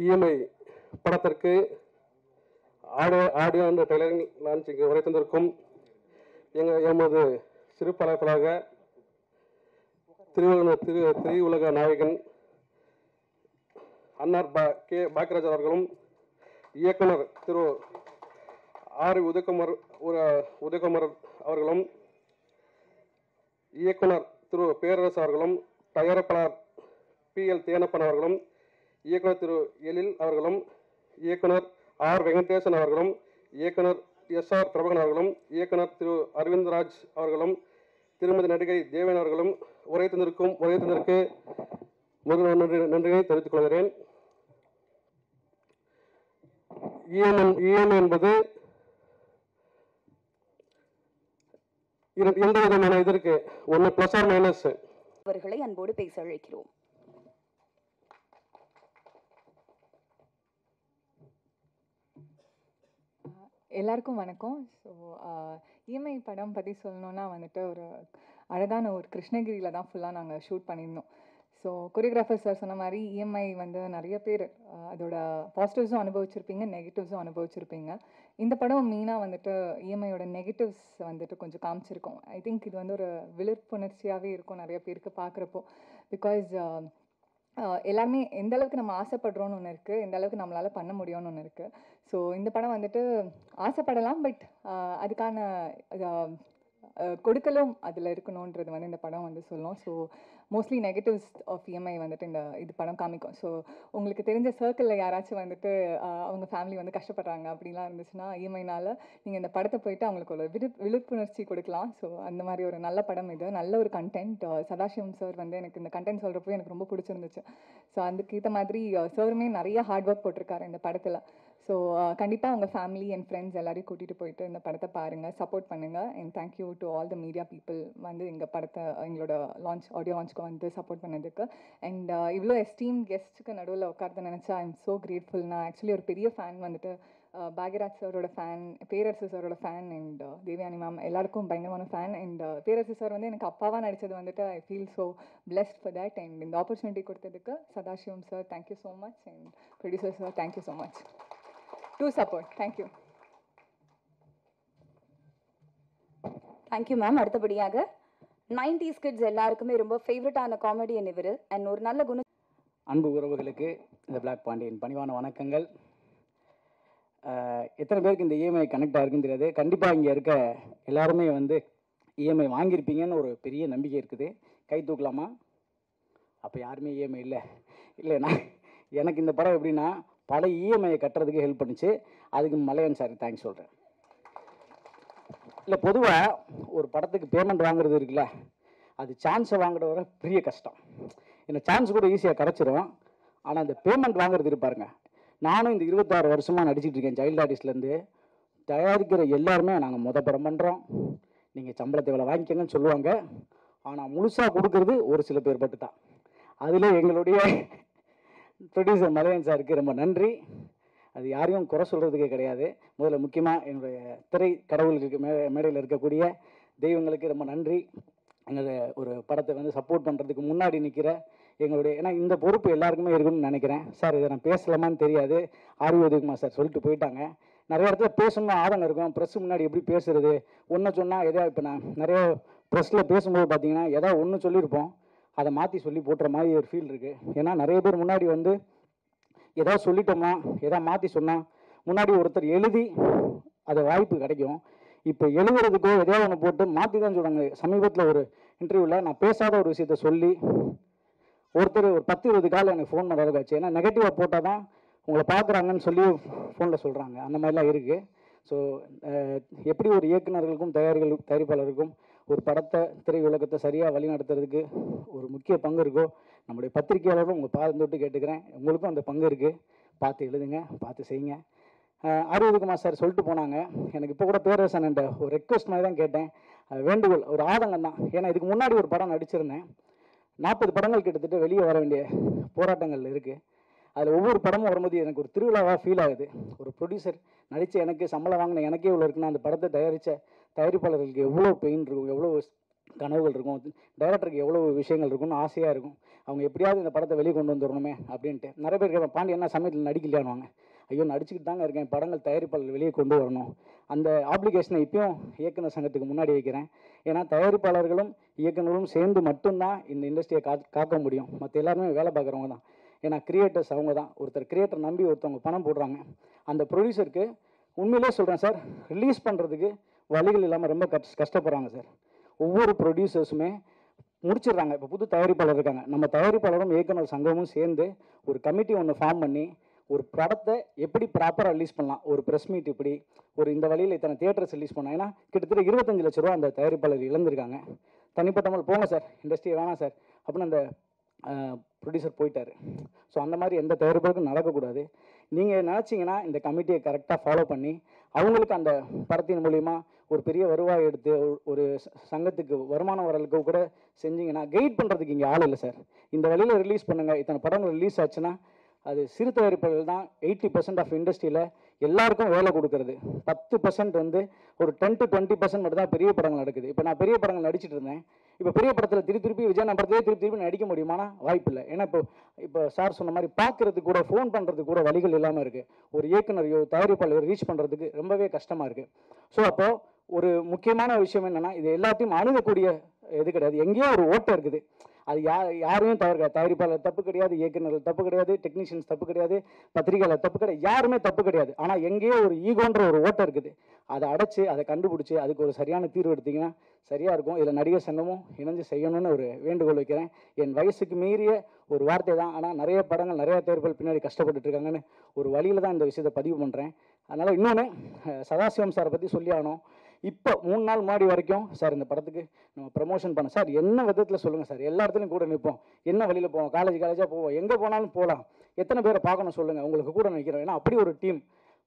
EMI படத்திற்கு audio and ட்ரெய்லரிங் launching உரை தந்திருக்கும் எமது சிறு பலர்களாக திரையுலக நாயகன் அன்னார் கே பாக்கியராஜ் அவர்களும், இயக்குனர் திரு ஆர் உதயகுமார் அவர்களும், இயக்குனர் திரு பேரரசு அவர்களும், தயாரிப்பாளர் PL தேனப்பன் அவர்களும், இயக்குனர் திரு எழில் அவர்களும், இயக்குனர் ஆர் வெங்கடேசன் அவர்களும், இயக்குனர் SR பிரபகன் அவர்களும், இயக்குனர் திரு அரவிந்த்ராஜ் அவர்களும், திருமதி நடிகை தேவன் அவர்களும் உரை தந்திருக்கு முதல் நன்றியை தெரிவித்துக் கொள்கிறேன். இஎம்ஐ என்பது எந்த விதமான இதற்கு ஒன்று பிளஸ் ஆர் மைனஸ். அவர்களை அன்போடு பேச அழைக்கிறோம். எல்லாருக்கும் வணக்கம். ஸோ இஎம்ஐ படம் பற்றி சொல்லணுன்னா வந்துட்டு ஒரு அழகான ஒரு கிருஷ்ணகிரியில் தான் ஃபுல்லாக நாங்கள் ஷூட் பண்ணியிருந்தோம். ஸோ கொரியோகிராஃபர் சார் சொன்ன மாதிரி இஎம்ஐ வந்து நிறைய பேர் அதோட பாசிட்டிவ்ஸும் அனுபவிச்சிருப்பீங்க, நெகட்டிவ்ஸும் அனுபவிச்சிருப்பீங்க. இந்த படம் மெயினாக வந்துட்டு இஎம்ஐயோட நெகட்டிவ்ஸ் வந்துட்டு கொஞ்சம் காமிச்சிருக்கோம். ஐ திங்க் இது வந்து ஒரு விழிப்புணர்ச்சியாகவே இருக்கும் நிறைய பேருக்கு பார்க்குறப்போ. பிகாஸ் எல்லாருமே எந்த அளவுக்கு நம்ம ஆசைப்படுறோன்னு ஒன்று இருக்குது, எந்த அளவுக்கு நம்மளால் பண்ண முடியும்னு ஒன்று இருக்குது. ஸோ இந்த படம் வந்துட்டு ஆசைப்படலாம், பட் அதுக்கான கொடுக்கலும் அதில் இருக்கணுன்றது வந்து இந்த படம் வந்து சொல்லும். So mostly negatives of EMI வந்துட்டு இது படம் காமிக்கும். ஸோ உங்களுக்கு தெரிஞ்ச சர்க்கிளில் யாராச்சும் வந்துட்டு அவங்க ஃபேமிலி வந்து கஷ்டப்படுறாங்க அப்படின்லாம் இருந்துச்சுன்னா இஎம்ஐனால் நீங்கள் இந்த படத்தை போயிட்டு அவங்களுக்கு ஒரு விழிப்புணர்ச்சி கொடுக்கலாம். ஸோ அந்த மாதிரி ஒரு நல்ல படம் இது, நல்ல ஒரு கண்டென்ட். சதாசிவம் சார் வந்து எனக்கு இந்த கண்டென்ட் சொல்கிறப்போ எனக்கு ரொம்ப பிடிச்சிருந்துச்சு. ஸோ அதுக்கேற்ற மாதிரி சாருமே நிறைய ஹார்ட் ஒர்க் போட்டிருக்காரு இந்த படத்தில். ஸோ கண்டிப்பாக உங்கள் ஃபேமிலி அண்ட் ஃப்ரெண்ட்ஸ் எல்லாரையும் கூட்டிகிட்டு போயிட்டு இந்த படத்தை பாருங்கள், சப்போர்ட் பண்ணுங்கள். And thank you to all the media people வந்து எங்கள் படத்தை எங்களோட ஆடியோ லான்ச்க்கு வந்து சப்போர்ட் பண்ணதுக்கு. அண்ட் இவ்வளோ எஸ்டீம் கெஸ்ட்டுக்கு நடுவில் உட்கார்ந்து நினச்சா ஐ எம் ஸோ கிரேட்ஃபுல். நான் ஆக்சுவலி ஒரு பெரிய ஃபேன் வந்துட்டு பாக்யராஜ் சாரோட ஃபேன், பேரரசு சாரோட ஃபேன், அண்ட் தேவயானி மேம் எல்லாருக்கும் பயங்கரமான ஃபேன். அண்ட் பேரரசு சார் வந்து எனக்கு அப்பாவாக நடித்தது வந்துட்டு I feel so blessed for that. And இந்த ஆப்பர்ச்சுனிட்டி கொடுத்ததுக்கு Sadasivam sir thank you so much. And producer sir thank you so much to support. Thank you. Thank you ma'am. அடுத்தபடியாக 90s கிட்ஸ் எல்லாருக்குமே ரொம்ப ஃபேவரட்டான காமெடியன் இவர். அண்ட் ஒரு நல்ல அன்பு உறவுகளுக்கு இந்த பிளாக் பாண்டியன் பணிவான வணக்கங்கள். எத்தனை பேருக்கு இந்த இஎம்ஐ கனெக்ட் ஆகிருக்குன்னு தெரியாது. கண்டிப்பாக இங்கே இருக்க எல்லாருமே வந்து இஎம்ஐ வாங்கியிருப்பீங்கன்னு ஒரு பெரிய நம்பிக்கை இருக்குது. கை தூக்கலாமா? அப்போ யாருமே இஎம்ஐ இல்லைண்ணா. எனக்கு இந்த படம் எப்படின்னா பல இஎம்ஐயை கட்டுறதுக்கு ஹெல்ப் பண்ணிச்சு. அதுக்கு மலையன் சார் தேங்க்ஸ் சொல்கிறேன். இல்லை, பொதுவாக ஒரு படத்துக்கு பேமெண்ட் வாங்குறது இருக்குல்ல, அது சான்ஸை வாங்குறது வர பெரிய கஷ்டம். இந்த சான்ஸ் கூட ஈஸியாக கிடச்சிரும். ஆனால் இந்த பேமெண்ட் வாங்குறது இருப்பாருங்க. நானும் இந்த 26 வருஷமாக நடிச்சிட்டு இருக்கேன். சைல்டு ஆர்டிஸ்ட்லேருந்து தயாரிக்கிற எல்லாருமே நாங்கள் படம் பண்ணுறோம், நீங்கள் சம்பளத்தை இவ்வளோ வாங்கிக்கங்கன்னு சொல்லுவாங்க. ஆனால் முழுசாக கொடுக்கறது ஒரு சில பேர் மட்டும் தான். அதில் எங்களுடைய ப்ரொடியூசர் மலையன் சாருக்கு ரொம்ப நன்றி. அது யாரையும் குறை சொல்கிறதுக்கே கிடையாது. முதல்ல முக்கியமாக என்னுடைய திரை கடவுளுக்கு மேடையில் இருக்கக்கூடிய தெய்வங்களுக்கு ரொம்ப நன்றி. எங்களை ஒரு படத்தை வந்து சப்போர்ட் பண்ணுறதுக்கு முன்னாடி நிற்கிற எங்களுடைய, ஏன்னா இந்த பொறுப்பு எல்லாருக்குமே இருக்குன்னு நினைக்கிறேன். சார் இதை நான் பேசலாமான்னு தெரியாது, ஆர் உதயகுமார் சார் சொல்லிட்டு போயிட்டாங்க. நிறைய இடத்துல பேசணும்னு ஆதங்கம் இருக்கும். ப்ரெஸ் முன்னாடி எப்படி பேசுறது, ஒன்று சொன்னால் எதாவது, இப்போ நான் நிறைய ப்ரெஸ்ஸில் பேசும்போது பார்த்தீங்கன்னா எதாவது ஒன்று சொல்லியிருப்போம், அதை மாற்றி சொல்லி போட்டுற மாதிரி ஒரு ஃபீல் இருக்குது. ஏன்னா நிறைய பேர் முன்னாடி வந்து எதாவது சொல்லிட்டோமா, எதாவது மாற்றி சொன்னால் முன்னாடி ஒருத்தர் எழுதி அது வாய்ப்பு கிடைக்கும். இப்போ எழுதுறதுக்கோ எதையோ ஒன்று போட்டு மாற்றி தான் சொல்கிறாங்க. சமீபத்தில் ஒரு இன்டர்வியூவில் நான் பேசாத ஒரு விஷயத்த சொல்லி ஒருத்தர் ஒரு 10-20 கால் எனக்கு ஃபோன் பண்ணுறதுக்கு ஆச்சு. ஏன்னா நெகட்டிவாக போட்டால் தான் உங்களை பார்க்குறாங்கன்னு சொல்லி ஃபோனில் சொல்கிறாங்க. அந்த மாதிரிலாம் இருக்குது. ஸோ எப்படி ஒரு இயக்குநர்களுக்கும் தயாரிப்பாளருக்கும் ஒரு படத்தை திரையுலகத்தை சரியாக வழிநடத்துறதுக்கு ஒரு முக்கிய பங்கு இருக்கோ, நம்முடைய பத்திரிகையாளரும் உங்கள் பாதம் தொட்டு கேட்டுக்கிறேன், உங்களுக்கும் அந்த பங்கு இருக்குது. பார்த்து எழுதுங்க, பார்த்து செய்யுங்க. ஆர் உதயகுமார் சார் சொல்லிட்டு போனாங்க. எனக்கு இப்போ கூட பேரரசன் ஒரு ரெக்வஸ்ட் மாதிரி தான் கேட்டேன், வேண்டுகோள், ஒரு ஆதங்கம் தான். ஏன்னா இதுக்கு முன்னாடி ஒரு படம் நடிச்சிருந்தேன். 40 படங்கள் கிட்டத்தட்ட வெளியே வர வேண்டிய போராட்டங்கள் இருக்குது. அதில் ஒவ்வொரு படமும் வரும்போது எனக்கு ஒரு திருவிழாவாக ஃபீல் ஆகுது. ஒரு ப்ரொடியூசர் நடித்த எனக்கு சம்பளம் வாங்கின எனக்கே இவ்வளோ இருக்குன்னா அந்த படத்தை தயாரித்த தயாரிப்பாளர்களுக்கு எவ்வளோ பெயின் இருக்கும், எவ்வளோ கனவுகள் இருக்கும், டைரக்டருக்கு எவ்வளோ விஷயங்கள் இருக்கும்னு ஆசையாக இருக்கும். அவங்க எப்படியாவது இந்த படத்தை வெளியே கொண்டு வந்துடணுமே அப்படின்ட்டு. நிறைய பேர் கேட்பேன், பாண்டி என்ன சமயத்தில் நடிக்கலையானுவாங்க. ஐயோ நடிச்சுக்கிட்டு தாங்க இருக்கேன், படங்கள் தயாரிப்பாளர் வெளியே கொண்டு வரணும். அந்த ஆப்ளிகேஷனை இப்பயும் இயக்குனர் சங்கத்துக்கு முன்னாடி வைக்கிறேன். ஏன்னா தயாரிப்பாளர்களும் இயக்குனரும் சேர்ந்து மட்டும்தான் இந்த இண்டஸ்ட்ரியை காக்க முடியும். மற்ற எல்லாருமே வேலை பார்க்குறவங்க தான். ஏன்னா கிரியேட்டர்ஸ் அவங்க தான். ஒருத்தர் கிரியேட்டர் நம்பி ஒருத்தவங்க பணம் போடுறாங்க. அந்த ப்ரொடியூசருக்கு உண்மையிலே சொல்கிறேன் சார், ரிலீஸ் பண்ணுறதுக்கு வழிகள் இல்லாமல் ரொம்ப கஷ்டப்படுறாங்க சார். ஒவ்வொரு ப்ரொடியூசர்ஸுமே முடிச்சிடுறாங்க. இப்போ புது தயாரிப்பாளர் இருக்காங்க, நம்ம தயாரிப்பாளரும் இயக்குனர் சங்கமும் சேர்ந்து ஒரு கமிட்டி ஒன்று ஃபார்ம் பண்ணி ஒரு படத்தை எப்படி ப்ராப்பராக ரிலீஸ் பண்ணலாம், ஒரு ப்ரெஸ் மீட் இப்படி ஒரு இந்த வழியில் இத்தனை தியேட்டர்ஸ் ரிலீஸ் பண்ணால், ஏன்னா கிட்டத்தட்ட 25 லட்ச ரூபா அந்த தயாரிப்பாளர் இழந்திருக்காங்க. தனிப்பட்ட முறை போங்க சார், இண்டஸ்ட்ரியை வேணாம் சார் அப்படின்னு அந்த ப்ரொடியூசர் போயிட்டார். ஸோ அந்த மாதிரி எந்த தயாரிப்பாளருக்கும் நடக்கக்கூடாது. நீங்கள் நினச்சிங்கன்னா இந்த கமிட்டியை கரெக்டாக ஃபாலோ பண்ணி அவங்களுக்கு அந்த படத்தின் மூலிமா ஒரு பெரிய வருவாய் எடுத்து ஒரு சங்கத்துக்கு வருமானம் வரலுக்கு கூட செஞ்சிங்கன்னா கைட் பண்ணுறதுக்கு இங்கே ஆள் இல்லை சார். இந்த வழியில் ரிலீஸ் பண்ணுங்கள். இத்தனை படங்கள் ரிலீஸ் ஆச்சுன்னா அது சிறு தயாரிப்பாளர்கள் தான் 80% ஆஃப் இண்டஸ்ட்ரியில் எல்லாருக்கும் வேலை கொடுக்கறது. 10% வந்து ஒரு 10 to 20% மட்டும் தான் பெரிய படங்கள் நடக்குது. இப்போ நான் பெரிய படங்கள் நடிச்சிட்டு இருந்தேன். இப்போ பெரிய படத்தில் திருப்பி விஜய் படத்திலே திருப்பி நடிக்க முடியுமானா வாய்ப்பு இல்லை. ஏன்னா இப்போ சார் சொன்ன மாதிரி பார்க்கறதுக்கு கூட ஃபோன் பண்ணுறதுக்கு கூட வழிகள் இல்லாமல் இருக்குது. ஒரு இயக்குனரையோ தயாரிப்பாளர் ரீச் பண்ணுறதுக்கு ரொம்பவே கஷ்டமாக இருக்குது. ஸோ அப்போது ஒரு முக்கியமான விஷயம் என்னென்னா, இது எல்லாத்தையும் அணுகக்கூடிய இது கிடையாது. எங்கேயோ ஒரு ஓட்டம் இருக்குது. அது யாரையும் தயாரிப்பாளர் தப்பு கிடையாது, இயக்குநர்கள் தப்பு கிடையாது, டெக்னீஷியன்ஸ் தப்பு கிடையாது, பத்திரிகையாளர் தப்பு கிடையாது, யாருமே தப்பு கிடையாது. ஆனால் எங்கேயோ ஒரு ஈகோன்ற ஒரு ஓட்டம் இருக்குது. அதை அடைச்சி அதை கண்டுபிடிச்சி அதுக்கு ஒரு சரியான தீர்வு எடுத்திங்கன்னா சரியாக இருக்கும். இதில் நடிகர் சங்கமும் இணைஞ்சு செய்யணும்னு ஒரு வேண்டுகோள் வைக்கிறேன். என் வயசுக்கு மீறிய ஒரு வார்த்தை தான். ஆனால் நிறைய படங்கள் நிறைய தயாரிப்பாளர் பின்னாடி கஷ்டப்பட்டுட்டு இருக்காங்கன்னு ஒரு வழியில் தான் இந்த விஷயத்தை பதிவு பண்ணுறேன். அதனால் இன்னொன்று, சதாசிவம் சாரை பற்றி சொல்லி ஆகணும். இப்போ 3 நாள் முன்னாடி வரைக்கும் சார் இந்த படத்துக்கு நம்ம ப்ரமோஷன் பண்ண சார், என்ன விதத்தில் சொல்லுங்கள் சார், எல்லா இடத்துலையும் கூட நிற்போம், என்ன வழியில் போவோம், காலேஜாக போவோம், எங்கே போனாலும் போகலாம், எத்தனை பேரை பார்க்கணும் சொல்லுங்கள், உங்களுக்கு கூட நிற்கிறோம். ஏன்னா அப்படி ஒரு டீம்.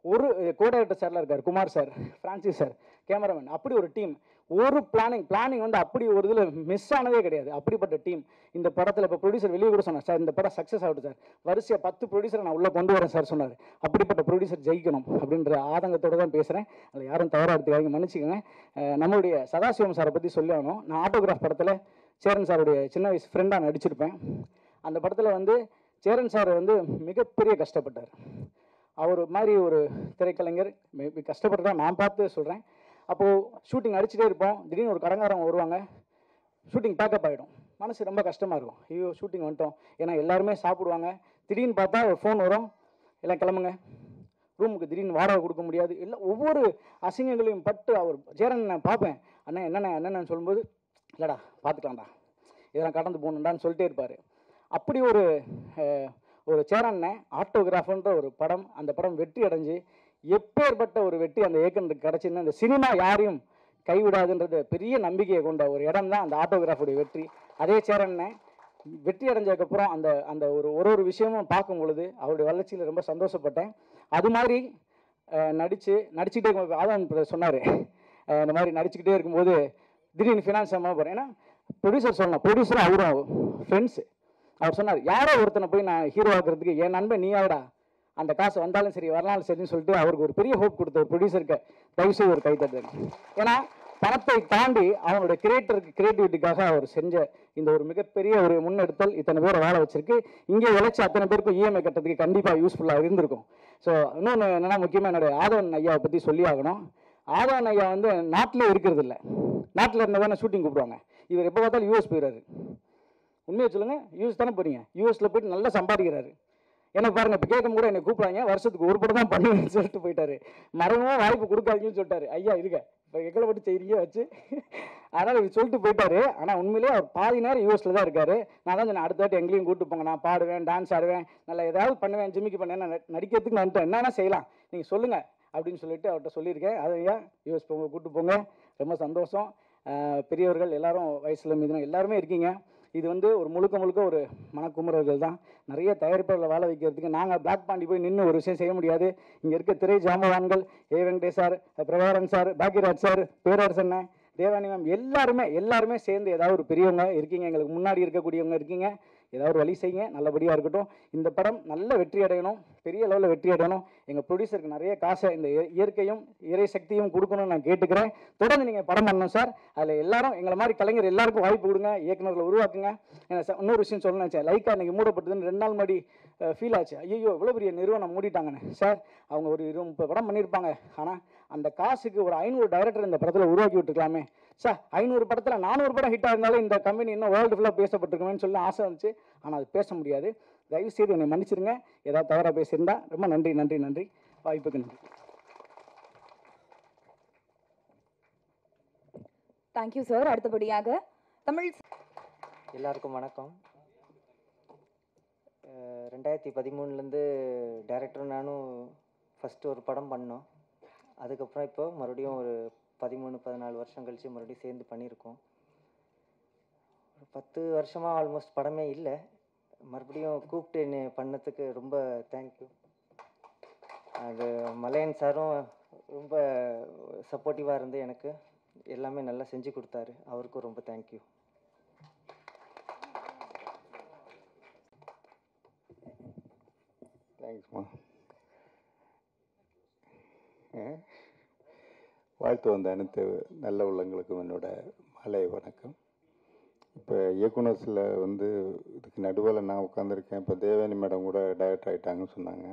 ஒரு கோடைரக்டர் சார்லாம் இருக்கார், Kumar sir, Francis sir, cameraman, அப்படி ஒரு டீம். ஒரு பிளானிங் வந்து அப்படி ஒரு இதில் மிஸ் ஆனதே கிடையாது. அப்படிப்பட்ட டீம் இந்த படத்தில். இப்போ ப்ரொடியூசர் வெளியே கூட சொன்னார், சார் இந்த படம் சக்ஸஸ் ஆகட்டும் சார், வரிசையாக 10 ப்ரொடியூசரை நான் உள்ளே கொண்டு வரேன் சார் சொன்னார். அப்படிப்பட்ட ப்ரொடியூசர் ஜெயிக்கணும் அப்படின்ற ஆதங்கத்தோடு தான் பேசுகிறேன். அதில் யாரும் தவறாக எடுத்துக்காங்க, மன்னிச்சுக்கோங்க. நம்மளுடைய சதாசிவம் சாரை பற்றி சொல்லி ஆகணும். நான் ஆட்டோகிராஃப் படத்தில் சேரன் சாருடைய சின்ன வயசு ஃப்ரெண்டாக நடிச்சிருப்பேன். அந்த படத்தில் வந்து சேரன் சார் வந்து மிகப்பெரிய கஷ்டப்பட்டார். அவர் மாதிரி ஒரு திரைக்கலைஞர் கஷ்டப்பட்டு தான் நான் பார்த்து சொல்கிறேன். அப்போது ஷூட்டிங் அடிச்சுட்டே இருப்போம், திடீர்னு ஒரு கடங்காரங்க வருவாங்க, ஷூட்டிங் பேக்கப் ஆகிடும். மனசு ரொம்ப கஷ்டமாக இருக்கும், ஐயோ ஷூட்டிங் வந்துட்டோம். ஏன்னா எல்லாருமே சாப்பிடுவாங்க. திடீர்னு பார்த்தா ஒரு ஃபோன் வரும், எல்லாம் கிளம்புங்க ரூமுக்கு. திடீர்னு வாடகை கொடுக்க முடியாது. எல்லாம் ஒவ்வொரு அசிங்கங்களையும் பட்டு அவர் சேரன் நான் பார்ப்பேன், அண்ணன் என்னென்னு சொல்லும்போது, இல்லைடா பார்த்துக்கலாம்டா, இதெல்லாம் கடந்து போகணுண்டான்னு சொல்லிட்டே இருப்பார். அப்படி ஒரு சேரண்ணன் ஆட்டோகிராஃப்ன்ற ஒரு படம், அந்த படம் வெற்றி அடைஞ்சு எப்பேற்பட்ட ஒரு வெற்றி அந்த இயக்குனருக்கு கிடச்சின்னு அந்த சினிமா யாரையும் கைவிடாதுன்றது பெரிய நம்பிக்கையை கொண்ட ஒரு இடம் தான் அந்த ஆட்டோகிராஃபுடைய வெற்றி. அதே சேரண்ணன் வெற்றி அடைஞ்சதுக்கப்புறம் அந்த ஒரு விஷயமும் பார்க்கும் பொழுது அவருடைய வளர்ச்சியில் ரொம்ப சந்தோஷப்பட்டேன். அது மாதிரி நடிச்சுக்கிட்டே இருக்கும். ஆதவன் சொன்னார், இந்த மாதிரி நடிச்சுக்கிட்டே இருக்கும்போது திடீர்னு ஃபினான்ஸ் போகிறேன். ஏன்னா ப்ரொடியூசர் சொல்லலாம், ப்ரொடியூசரும் அவரும் ஃப்ரெண்ட்ஸு. அவர் சொன்னார், யாரோ ஒருத்தனை போய் நான் ஹீரோ ஆக்குறதுக்கு என் நண்பன் நீ ஆவிடா, அந்த காசு வந்தாலும் சரி வரலாலும் சரின்னு சொல்லிட்டு அவருக்கு ஒரு பெரிய ஹோப் கொடுத்த ஒரு ப்ரொடியூசருக்கு தயவுசெய்து ஒரு கைத்தட்டு. ஏன்னா பணத்தை தாண்டி அவங்களுடைய கிரியேட்டிவிட்டிக்காக அவர் செஞ்ச இந்த ஒரு மிகப்பெரிய ஒரு முன்னெடுத்தல் இத்தனை பேரை வாழ வச்சிருக்கு. இங்கே உழைச்சி அத்தனை பேருக்கும் இஎம்ஐ கட்டுறதுக்கு கண்டிப்பாக யூஸ்ஃபுல்லாக இருந்திருக்கும். ஸோ இன்னொன்று என்னென்னா, முக்கியமாக என்னுடைய ஆதவன் ஐயாவை பற்றி சொல்லி ஆகணும். ஆதவன் ஐயா வந்து நாட்டிலே இருக்கிறது இல்லை. நாட்டில் இருந்தால் தானே ஷூட்டிங் கூப்பிடுவாங்க. இவர் எப்போ பார்த்தாலும் யூஎஸ் போயிடுறாரு. உண்மையை சொல்லுங்கள், யூஎஸ் தானே போகிறீங்க, யூஎஸில் போயிட்டு நல்லா சம்பாதிக்கிறாரு. எனக்கு பாருங்க, இப்போ கேட்கும் கூட என்னை கூப்பிடுறாங்க, வருஷத்துக்கு ஒரு படம் தான் பண்ணுவேன்னு சொல்லிட்டு போயிட்டாரு. மரமும் வாய்ப்பு கொடுக்காதீங்கன்னு சொல்லிட்டாரு. ஐயா இருக்க இப்போ எங்களை மட்டும் செய்றீங்க வச்சு, அதனால் இது சொல்லிட்டு போயிட்டாரு. ஆனால் உண்மையிலேயே அவர் பாதி நேரம் யூஎஸில் தான் இருக்காரு. நான் தான் சொன்னேன், அடுத்த வாட்டி எங்களையும் கூப்பிட்டு போங்க, நான் பாடுவேன், டான்ஸ் ஆடுவேன், நல்லா ஏதாவது பண்ணுவேன், ஜிம்மிக்கு பண்ணேன், நான் நடிக்கிறதுக்கு நான் என்னென்ன செய்யலாம் நீங்கள் சொல்லுங்கள் அப்படின்னு சொல்லிட்டு அவர்கிட்ட சொல்லியிருக்கேன். அது ஐயா யூஎஸ் போங்க, கூப்பிட்டு போங்க, ரொம்ப சந்தோஷம். பெரியவர்கள் எல்லாரும் வயசில் மீதுனா எல்லாருமே இருக்கீங்க. இது வந்து ஒரு முழுக்க ஒரு மனக்குமுறர்கள் தான். நிறைய தயாரிப்பாளர்களை வாழ வைக்கிறதுக்கு நாங்கள் பிளாக் பாண்டி போய் நின்று ஒரு விஷயம் செய்ய முடியாது. இங்கே இருக்க திரை ஜாம்பவான்கள் A Venkatesh sir, Prabhakaran sir, Bhagyaraj sir, பேரரசண்ணன், தேவானி மேம் எல்லாருமே சேர்ந்து ஏதாவது ஒரு பெரியவங்க இருக்கீங்க, எங்களுக்கு முன்னாடி இருக்கக்கூடியவங்க இருக்கீங்க, ஏதாவது ஒரு வழி செய்யுங்க, நல்லபடியாக இருக்கட்டும். இந்த படம் நல்ல வெற்றி அடையணும், பெரிய லெவலில் வெற்றி அடையணும். எங்கள் ப்ரொடியூசருக்கு நிறைய காசை இந்த இயற்கையும் இறை சக்தியும் கொடுக்கணும்னு நான் கேட்டுக்கிறேன். தொடர்ந்து நீங்கள் படம் பண்ணணும் சார். அதில் எல்லாரும் எங்களை மாதிரி கலைஞர் எல்லாருக்கும் வாய்ப்பு கொடுங்க, இயக்குநர்களை உருவாக்குங்க. இன்னொரு விஷயம் சொல்லணும்னு நினச்சேன், லைக்கா இன்றைக்கி மூடப்பட்டதுன்னு 2 நாள் முன்னாடி ஃபீல் ஆச்சு. ஐயோ இவ்வளோ பெரிய நிறுவனம் மூடிட்டாங்கன்னு. சார் அவங்க ஒரு 20-30 படம் பண்ணியிருப்பாங்க. ஆனால் அந்த காசுக்கு ஒரு 500 டைரக்டர் இந்த படத்தில் உருவாக்கி விட்டுருக்கலாமே சார். 500 படத்தில் 400 படம் ஹிட் ஆயிருந்தாலும் இந்த கம்பெனி இன்னும் வேர்ல்டு ஃபுல்லாக பேசப்பட்டிருக்குமேன்னு சொல்லி ஆசை வந்துச்சு. ஆனால் அது பேச முடியாது. தயவுசெய்து என்னை மன்னிச்சிருங்க, ஏதாவது தவறாக பேசியிருந்தா. ரொம்ப நன்றி நன்றி நன்றி, வாய்ப்புக்கு நன்றி. Thank you sir. அடுத்தபடியாக தமிழ். எல்லாருக்கும் வணக்கம். 2013லேருந்து டைரக்டரும் நானும் ஃபஸ்ட்டு ஒரு படம் பண்ணோம். அதுக்கப்புறம் இப்போ மறுபடியும் ஒரு 13-14 வருஷம் கழித்து மறுபடியும் சேர்ந்து பண்ணியிருக்கோம். ஒரு 10 வருஷமாக ஆல்மோஸ்ட் படமே இல்லை. மறுபடியும் கூப்பிட்டு என்னை பண்ணதுக்கு ரொம்ப தேங்க்யூ. அது மலையன் சாரும் ரொம்ப சப்போர்ட்டிவாக இருந்து எனக்கு எல்லாமே நல்லா செஞ்சு கொடுத்தாரு. அவருக்கும் ரொம்ப தேங்க்யூ. தேங்க்ஸ்மா. வாழ்த்து வந்த அனைத்து நல்ல உள்ளங்களுக்கும் என்னோட மாலை வணக்கம். இப்போ இயக்குனர்ஸில் வந்து இதுக்கு நடுவில் நான் உட்காந்துருக்கேன். இப்போ தேவானி மேடம் கூட டைரக்டர் ஆகிட்டாங்கன்னு சொன்னாங்க.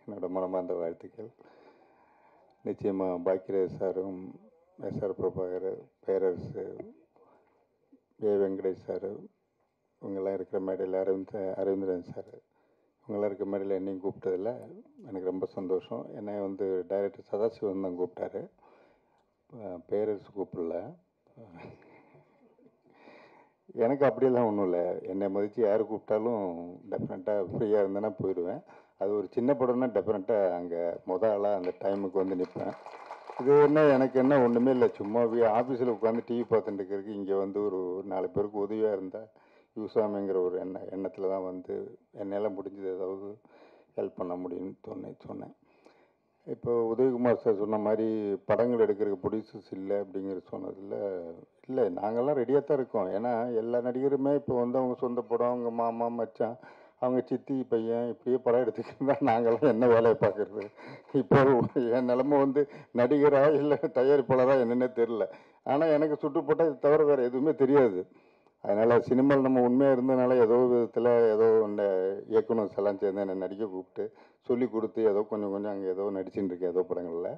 என்னோட மனமார்ந்த வாழ்த்துக்கள். நிச்சயமாக பாக்கியராஜ் சாரும், எஸ்ஆர் பிரபாகர், பேரரசு, ஏ வெங்கடேஷ் சார், இவங்கெல்லாம் இருக்கிற மேடையில் அரவிந்தரன் சார், இவங்கெல்லாம் இருக்கிற மேடையில் என்னையும் கூப்பிட்டதில் எனக்கு ரொம்ப சந்தோஷம். என்னை வந்து டைரக்டர் சதாசிவன் தான் கூப்பிட்டாரு, பேரரசு கூப்பிடல. எனக்கு அப்படியெல்லாம் ஒன்றும் இல்லை. என்னை மதித்து யார் கூப்பிட்டாலும் டெஃபினட்டாக ஃப்ரீயாக இருந்தேன்னா போயிடுவேன். அது ஒரு சின்ன படம்னா டெஃபினட்டாக அங்கே ஆளாக அந்த டைமுக்கு வந்து நிற்பேன். இது எனக்கு என்ன ஒன்றுமே இல்லை, சும்மா ஆஃபீஸில் உட்காந்து டிவி பார்த்துட்டு இருக்கிறதுக்கு இங்கே வந்து ஒரு 4 பேருக்கு உதவியாக இருந்தால் யூஸாமிங்கிற ஒரு எண்ணத்தில் தான் வந்து என்னால் முடிஞ்சது ஏதாவது ஹெல்ப் பண்ண முடியும்னு சொன்னேன். இப்போ உதயகுமார் சார் சொன்ன மாதிரி படங்கள் எடுக்கிறதுக்கு ப்ரொடியூசர்ஸ் இல்லை அப்படிங்கிற சொன்னதில் இல்லை, நாங்கள்லாம் ரெடியாக தான் இருக்கோம். ஏன்னா எல்லா நடிகருமே இப்போ வந்து அவங்க சொந்த படம், அவங்க மாமா மச்சான், அவங்க சித்தி பையன் இப்படியே படம் எடுத்துக்கிட்டு நாங்கள்லாம் என்ன வேலையை பார்க்குறது. இப்போ என் நிலமை வந்து நடிகராக இல்லை தயாரிப்பாளராக என்னென்னே தெரில. ஆனால் எனக்கு சுட்டுப்பட்டால் இது தவிர வேறு எதுவுமே தெரியாது. அதனால் சினிமாவில் நம்ம உண்மையாக இருந்ததுனால ஏதோ விதத்தில் ஏதோ இந்த இயக்குனர்ஸ் எல்லாம் சேர்ந்து என்னை நடிக்க கூப்பிட்டு சொல்லி கொடுத்து ஏதோ கொஞ்சம் அங்கே ஏதோ நடிச்சுட்டு இருக்கேன் ஏதோ படங்களில்.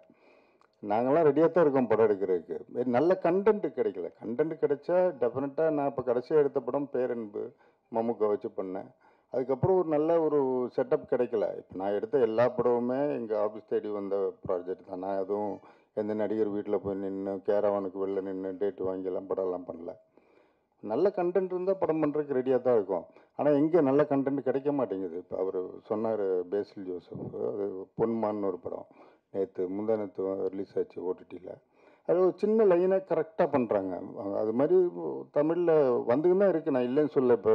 நாங்களாம் ரெடியாக தான் இருக்கோம் படம் எடுக்கிறதுக்கு. நல்ல கண்டென்ட் கிடைக்கல. கண்டென்ட் கிடைச்சா டெஃபினட்டாக நான் இப்போ கடைசியாக எடுத்த படம் பேரன்பு மம்முக்கா வச்சு பண்ணேன். அதுக்கப்புறம் ஒரு நல்ல ஒரு செட்டப் கிடைக்கல. இப்போ நான் எடுத்த எல்லா படமுமே எங்கள் ஆஃபீஸ் தேடி வந்த ப்ராஜெக்ட் தான். நான் எதுவும் எந்த நடிகர் வீட்டில் போய் நின்று கேரவானுக்கு வெளில நின்று டேட்டு வாங்கியெல்லாம் படம்லாம் பண்ணல. நல்ல கண்டென்ட் இருந்தால் படம் பண்ணுறதுக்கு ரெடியாக தான் இருக்கும். ஆனால் எங்கே நல்ல கண்டென்ட் கிடைக்க மாட்டேங்குது. இப்போ அவர் சொன்னார் பேசில் ஜோசப், அது பொன்மான்னு ஒரு படம் முந்தானத்து ரிலீஸ் ஆச்சு ஓடிடியில். அது ஒரு சின்ன லைனை கரெக்டாக பண்ணுறாங்க. அது மாதிரி தமிழில் வந்துன்னு தான் இருக்குது, நான் இல்லைன்னு சொல்ல. இப்போ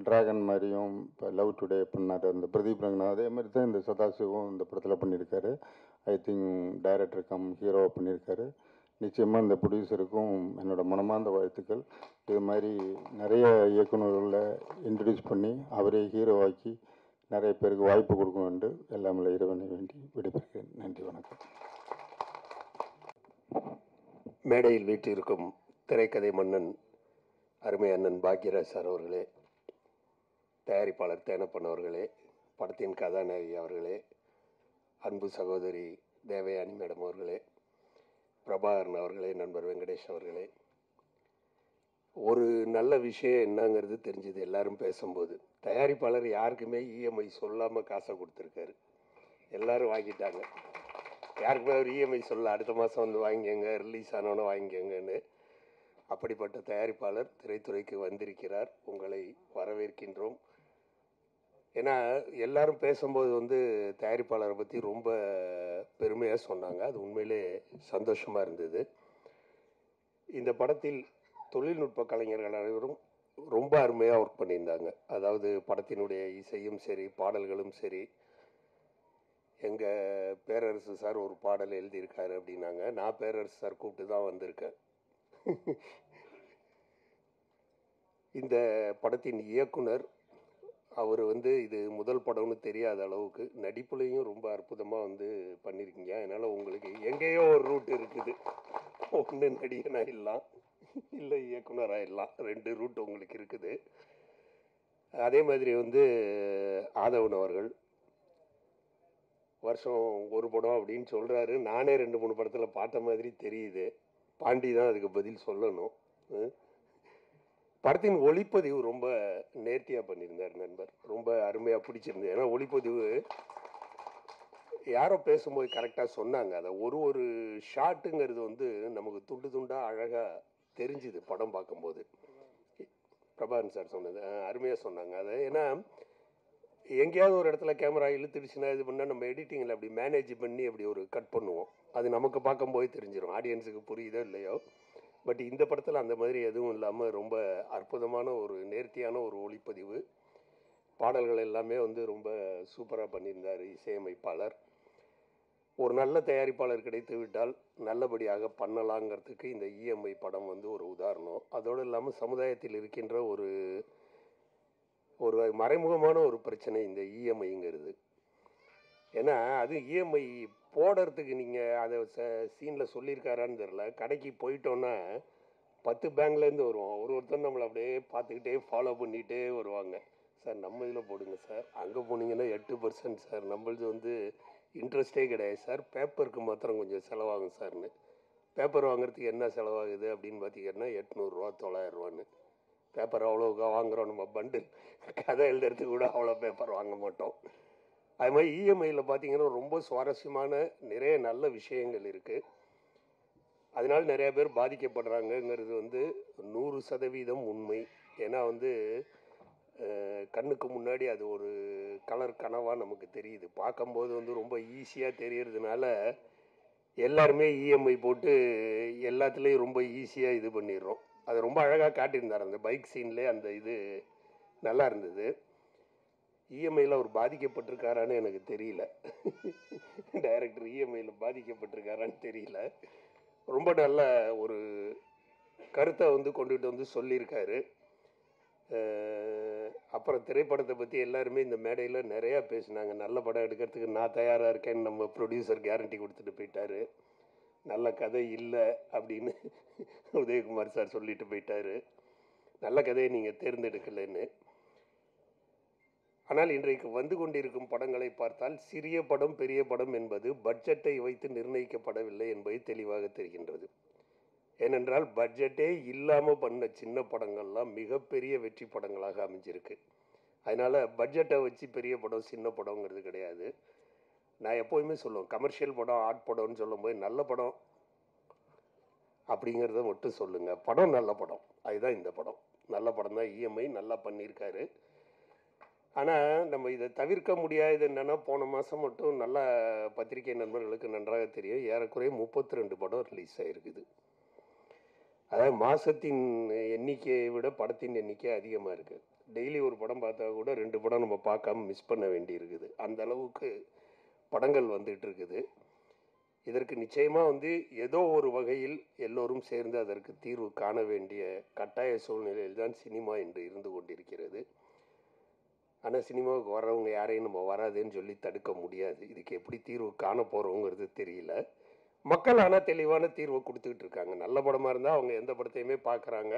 ட்ராகன் மாதிரியும் இப்போ லவ் டுடே பண்ணார் அந்த பிரதீப் ரங்கநாத், அதே மாதிரி தான் இந்த சதாசிவம் இந்த படத்தில் பண்ணியிருக்காரு. ஐ திங்க் டைரக்டர் கம் ஹீரோவாக பண்ணியிருக்காரு. நிச்சயமாக இந்த ப்ரொடியூசருக்கும் என்னோடய மனமார்ந்த வாழ்த்துக்கள். இது மாதிரி நிறைய இயக்குநர்களை இன்ட்ரடியூஸ் பண்ணி அவரே ஹீரோவாக்கி நிறைய பேருக்கு வாய்ப்பு கொடுக்கணும் என்று எல்லாமே இறைவனை வேண்டி விடைபெறுகிறேன். நன்றி, வணக்கம். மேடையில் வீற்றிருக்கும் திரைக்கதை மன்னன் அருமை அண்ணன் பாக்யராஜ் சார் அவர்களே, தயாரிப்பாளர் தேனப்பன் அவர்களே, படத்தின் கதாநாயகி அவர்களே, அன்பு சகோதரி தேவயானி மேடம் அவர்களே, பிரபாகரன் அவர்களே, நண்பர் வெங்கடேஷ் அவர்களே, ஒரு நல்ல விஷயம் என்னங்கிறது தெரிஞ்சது எல்லாரும் பேசும்போது. தயாரிப்பாளர் யாருக்குமே இஎம்ஐ சொல்லாமல் காசை கொடுத்துருக்காரு. எல்லாரும் வாங்கிட்டாங்க. யாருக்குமே அவர் இஎம்ஐ சொல்ல அடுத்த மாதம் வந்து வாங்கிக்கங்க, ரிலீஸ் ஆனோன்னு வாங்கிக்கங்கன்னு. அப்படிப்பட்ட தயாரிப்பாளர் திரைத்துறைக்கு வந்திருக்கிறார். உங்களை வரவேற்கின்றோம். ஏன்னா எல்லாரும் பேசும்போது வந்து தயாரிப்பாளரை பற்றி ரொம்ப பெருமையாக சொன்னாங்க. அது உண்மையிலே சந்தோஷமாக இருந்தது. இந்த படத்தில் தொழில்நுட்ப கலைஞர்கள் அனைவரும் ரொம்ப அருமையாக ஒர்க் பண்ணியிருந்தாங்க. அதாவது படத்தினுடைய இசையும் சரி, பாடல்களும் சரி. எங்கள் பேரரசு சார் ஒரு பாடல் எழுதியிருக்காரு அப்படின்னாங்க. நான் பேரரசு சார் கூப்பிட்டு தான் வந்திருக்கேன். இந்த படத்தின் இயக்குனர் அவர் வந்து இது முதல் படம்னு தெரியாத அளவுக்கு நடிப்புலையும் ரொம்ப அற்புதமாக வந்து பண்ணியிருக்கீங்க. அதனால் உங்களுக்கு எங்கேயோ ஒரு ரூட் இருக்குது. ஒன்று நடிகனாயிடலாம், இல்லை இயக்குனராயிடலாம். 2 ரூட் உங்களுக்கு இருக்குது. அதே மாதிரி வந்து ஆதவன் அவர்கள் வருஷம் ஒரு படம் அப்படின்னு சொல்கிறாரு. நானே 2-3 படத்தில் பார்த்த மாதிரி தெரியுது. பாண்டி தான் அதுக்கு பதில் சொல்லணும். படத்தின் ஒளிப்பதிவு ரொம்ப நேர்த்தியாக பண்ணியிருந்தார் நண்பர். ரொம்ப அருமையாக பிடிச்சிருந்தது. ஏன்னா ஒளிப்பதிவு யாரோ பேசும்போது கரெக்டாக சொன்னாங்க. அதை ஒரு ஷாட்டுங்கிறது வந்து நமக்கு துண்டு துண்டாக அழகாக தெரிஞ்சுது படம் பார்க்கும்போது. பிரபாகரன் சார் சொன்னது அருமையாக சொன்னாங்க. அதை ஏன்னா எங்கேயாவது ஒரு இடத்துல கேமரா இழுத்துடுச்சுன்னா இது பண்ணால் நம்ம எடிட்டிங்கில் அப்படி மேனேஜ் பண்ணி அப்படி ஒரு கட் பண்ணுவோம். அது நமக்கு பார்க்கும்போது தெரிஞ்சிடும், ஆடியன்ஸுக்கு புரியுதோ இல்லையோ. பட் இந்த படத்தில் அந்த மாதிரி எதுவும் இல்லாமல் ரொம்ப அற்புதமான ஒரு நேர்த்தியான ஒரு ஒளிப்பதிவு. பாடல்கள் எல்லாமே வந்து ரொம்ப சூப்பராக பண்ணியிருந்தார் இசையமைப்பாளர். ஒரு நல்ல தயாரிப்பாளர் கிடைத்து விட்டால் நல்லபடியாக பண்ணலாங்கிறதுக்கு இந்த இஎம்ஐ படம் வந்து ஒரு உதாரணம். அதோடு இல்லாமல் சமுதாயத்தில் இருக்கின்ற ஒரு மறைமுகமான ஒரு பிரச்சனை இந்த இஎம்ஐங்கிறது. ஏன்னா அது இஎம்ஐ போடுறதுக்கு நீங்கள் அதை சீனில் சொல்லியிருக்காரான்னு தெரில. கடைக்கு போயிட்டோன்னா 10 பேங்க்லேருந்து வருவோம். ஒருத்தர் நம்மளை அப்படியே பார்த்துக்கிட்டே ஃபாலோ பண்ணிகிட்டே வருவாங்க. சார் நம்ம இதில் போடுங்க சார், அங்கே போனீங்கன்னா 8% சார், நம்மளது வந்து இன்ட்ரெஸ்டே கிடையாது சார், பேப்பருக்கு மாத்திரம் கொஞ்சம் செலவாகும் சார்னு. பேப்பர் வாங்குறதுக்கு என்ன செலவாகுது அப்படின்னு பார்த்தீங்கன்னா 800 ரூபா 900 ரூபான்னு. பேப்பர் அவ்வளோக்கா வாங்குகிறோம். நம்ம பண்டில் கதை எழுதுறதுக்கு கூட அவ்வளோ பேப்பர் வாங்க மாட்டோம். அது மாதிரி இஎம்ஐயில் பார்த்தீங்கன்னா ரொம்ப சுவாரஸ்யமான நிறைய நல்ல விஷயங்கள் இருக்குது. அதனால நிறைய பேர் பாதிக்கப்படுறாங்கங்கிறது வந்து 100% உண்மை. ஏன்னா வந்து கண்ணுக்கு முன்னாடி அது ஒரு கலர் கனவாக நமக்கு தெரியுது. பார்க்கும்போது வந்து ரொம்ப ஈஸியாக தெரியறதுனால எல்லாருமே இஎம்ஐ போட்டு எல்லாத்துலேயும் ரொம்ப ஈஸியாக இது பண்ணிடுறோம். அது ரொம்ப அழகாக காட்டியிருந்தார் அந்த பைக் சீன்லேயே. அந்த இது நல்லா இருந்தது. இஎம்ஐயில் அவர் பாதிக்கப்பட்டிருக்காரான்னு எனக்கு தெரியல. டைரக்டர் இஎம்ஐயில் பாதிக்கப்பட்டிருக்காரான்னு தெரியல. ரொம்ப நல்ல ஒரு கருத்தை வந்து கொண்டுகிட்டு வந்து சொல்லியிருக்காரு. அப்புறம் திரைப்படத்தை பற்றி எல்லாருமே இந்த மேடையில் நிறையா பேசினாங்க. நல்ல படம் எடுக்கிறதுக்கு நான் தயாராக இருக்கேன்னு நம்ம ப்ரொடியூசர் கேரண்டி கொடுத்துட்டு போயிட்டாரு. நல்ல கதை இல்லை அப்படின்னு உதயகுமார் சார் சொல்லிட்டு போயிட்டாரு. நல்ல கதையை நீங்கள் தேர்ந்தெடுக்கலைன்னு. ஆனால் இன்றைக்கு வந்து கொண்டிருக்கும் படங்களை பார்த்தால் சிறிய படம் பெரிய படம் என்பது பட்ஜெட்டை வைத்து நிர்ணயிக்கப்படவில்லை என்பது தெளிவாக தெரிகின்றது. ஏனென்றால் பட்ஜெட்டே இல்லாமல் பண்ண சின்ன படங்கள்லாம் மிகப்பெரிய வெற்றி படங்களாக அமைஞ்சிருக்கு. அதனால் பட்ஜெட்டை வச்சு பெரிய படம் சின்ன படங்கிறது கிடையாது. நான் எப்போயுமே சொல்லுவேன், கமர்ஷியல் படம் ஆர்ட் படம்னு சொல்லும்போது நல்ல படம் அப்படிங்கிறத மட்டும் சொல்லுங்கள். படம் நல்ல படம், அதுதான் இந்த படம். நல்ல படம் தான். இஎம்ஐ நல்லா பண்ணியிருக்காரு. ஆனால் நம்ம இதை தவிர்க்க முடியாது. என்னென்னா போன மாதம் மட்டும் நல்ல பத்திரிகை நண்பர்களுக்கு நன்றாக தெரியும், ஏறக்குறைய 32 படம் ரிலீஸ் ஆகிருக்குது. அதாவது மாதத்தின் எண்ணிக்கையை விட படத்தின் எண்ணிக்கை அதிகமாக இருக்குது. டெய்லி ஒரு படம் பார்த்தா கூட 2 படம் நம்ம பார்க்காம மிஸ் பண்ண வேண்டி இருக்குது. அந்த அளவுக்கு படங்கள் வந்துட்டு இருக்குது. இதற்கு நிச்சயமாக வந்து ஏதோ ஒரு வகையில் எல்லோரும் சேர்ந்து அதற்கு தீர்வு காண வேண்டிய கட்டாய சூழ்நிலையில் தான் சினிமா இன்று இருந்து கொண்டிருக்கிறது. ஆனால் சினிமாவுக்கு வர்றவங்க யாரையும் நம்ம வராதுன்னு சொல்லி தடுக்க முடியாது. இதுக்கு எப்படி தீர்வு காண போகிறோங்கிறது தெரியல. மக்கள் ஆனால் தெளிவான தீர்வை கொடுத்துக்கிட்டு இருக்காங்க. நல்ல படமாக இருந்தால் அவங்க எந்த படத்தையுமே பார்க்குறாங்க,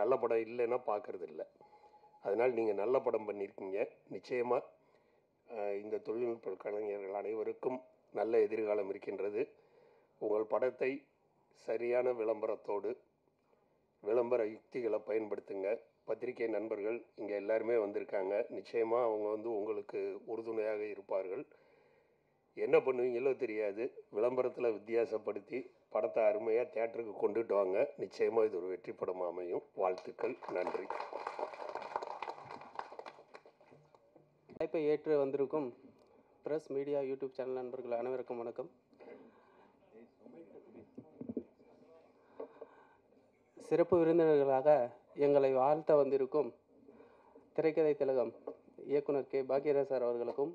நல்ல படம் இல்லைன்னா பார்க்கறது இல்லை. அதனால் நீங்கள் நல்ல படம் பண்ணியிருக்கீங்க. நிச்சயமாக இந்த தொழில்நுட்ப கலைஞர்கள் அனைவருக்கும் நல்ல எதிர்காலம் இருக்கின்றது. உங்கள் படத்தை சரியான விளம்பரத்தோடு விளம்பர யுக்திகளை பயன்படுத்துங்க. பத்திரிகை நண்பர்கள் இங்கே எல்லாருமே வந்திருக்காங்க. நிச்சயமாக அவங்க வந்து உங்களுக்கு உறுதுணையாக இருப்பார்கள். என்ன பண்ணுவீங்களோ தெரியாது, விளம்பரத்தில் வித்தியாசப்படுத்தி படத்தை அருமையாக தியேட்டருக்கு கொண்டுட்டு வாங்க. நிச்சயமாக இது ஒரு வெற்றி படம் அமையும். வாழ்த்துக்கள். நன்றி. அழைப்பை ஏற்று வந்திருக்கும் ப்ரெஸ் மீடியா யூடியூப் சேனல் நண்பர்கள் அனைவருக்கும் வணக்கம். சிறப்பு விருந்தினர்களாக எங்களை வாழ்த்த வந்திருக்கும் திரைக்கதை திலகம் இயக்குனர் கே பாக்யராஜ் சார் அவர்களுக்கும்,